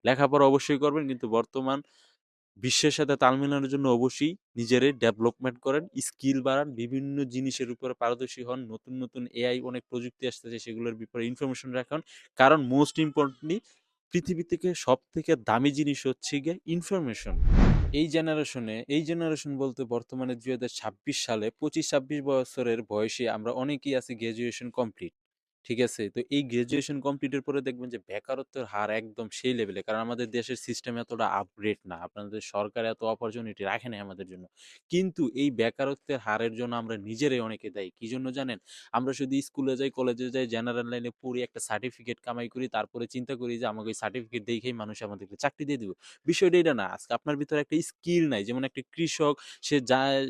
লেখাপড়া অবশ্যই করবেন, কিন্তু বর্তমান বিশ্বের সাথে তাল মিলানোর জন্য অবশ্যই নিজেরে ডেভেলপমেন্ট করেন, স্কিল বাড়ান, বিভিন্ন জিনিসের উপরে পারদর্শী হন। নতুন, নতুন এআই অনেক প্রযুক্তি আসতেছে, সেগুলোর ব্যাপারে ইনফরমেশন রাখুন। কারণ মোস্ট ইম্পোর্টেন্টলি পৃথিবী থেকে সবথেকে দামি জিনিস হচ্ছে গিয়ে ইনফরমেশন। এই জেনারেশন বলতে বর্তমানে ২০২৬ সালে ২৫-২৬ বছরের বয়সী আমরা অনেকেই আছি গ্র্যাজুয়েশন কমপ্লিট। ঠিক আছে? তো এই গ্র্যাজুয়েশন কমপ্লিটের পরে দেখবেন যে বেকারত্বের হার একদম সেই লেভেলে। কারণ আমাদের দেশের সিস্টেম এতটা আপগ্রেড না। আপনাদের সরকার এত অপরচুনিটি রাখে নাই আমাদের জন্য। কিন্তু এই বেকারত্বের হারের জন্য আমরা নিজেরাই অনেকে দায়ী। কি জন্য জানেন? আমরা শুধু স্কুলে যাই, কলেজে যাই, জেনারেল লাইনে পড়ি, একটা সার্টিফিকেট কামাই করি, তারপরে চিন্তা করি যে আমাকে ওই সার্টিফিকেট দেখেই মানুষ আমাদেরকে চাকরি দিয়ে দিবে। বিষয়টা এটা না। আজকে আপনার ভিতরে একটা স্কিল নাই। যেমন একটা কৃষক,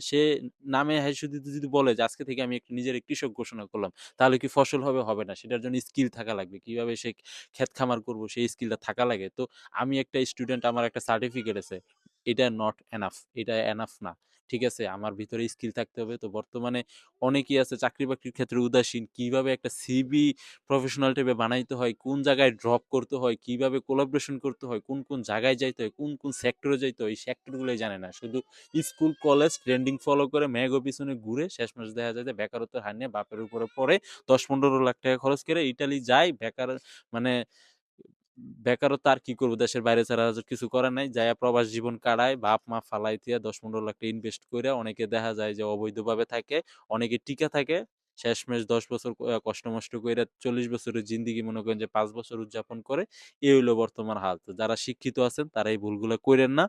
সে নামে শুধু যদি বলে যে আজকে থেকে আমি নিজের কৃষক ঘোষণা করলাম, তাহলে কি ফসল হবে? হবে না। সেটার জন্য স্কিল থাকা লাগবে। কিভাবে সে ক্ষেত খামার করব সেই স্কিলটা থাকা লাগে। তো আমি একটা স্টুডেন্ট, আমার একটা সার্টিফিকেট আছে। এটা নট এনাফ। এটা এনাফ না। ঠিক আছে? আমার ভিতরে স্কিল থাকতে হবে। তো বর্তমানে অনেকেই আছে চাকরি-বাকরির ক্ষেত্রে উদাসীন। কিভাবে একটা সিভি প্রফেশনাল টাইপে বানাইতে হয়, কোন জায়গায় ড্রপ করতে হয়, কিভাবে কোলাবোরেশন করতে হয়, কোন, কোন জায়গায় যাইতে হয়, কোন, কোন সেক্টরে যাইতে হয়, এই সেক্টরগুলোই জানে না। শুধু স্কুল, কলেজ, ট্রেন্ডিং ফলো করে ম্যাগো পিছনে ঘুরে শেষমেশ দেখা যায় যে বেকারত্বের হার নিয়ে বাপের উপরে পড়ে ১০-১৫ লাখ টাকা খরচ করে ইতালি যায় বেকার, মানে বেকারত্ব আর কি করবো, দেশের বাইরে ছাড়া আর কিছু করার নাই, যাইয়া প্রবাস জীবন কাটায়, বাপ মা ফালাই দিয়া ১০-১৫ লাখ টাকা ইনভেস্ট করে অনেকে দেখা যায় যে অবৈধভাবে থাকে, অনেকে টিকা থাকে, শেষমেশ ১০ বছর কষ্ট মষ্ট করে ৪০ বছরের জিন্দিগি মনে করেন যে ৫ বছর উদযাপন করে। এই হইলো বর্তমান হাল। তো যারা শিক্ষিত আছেন তারা এই ভুলগুলো কইরেন না।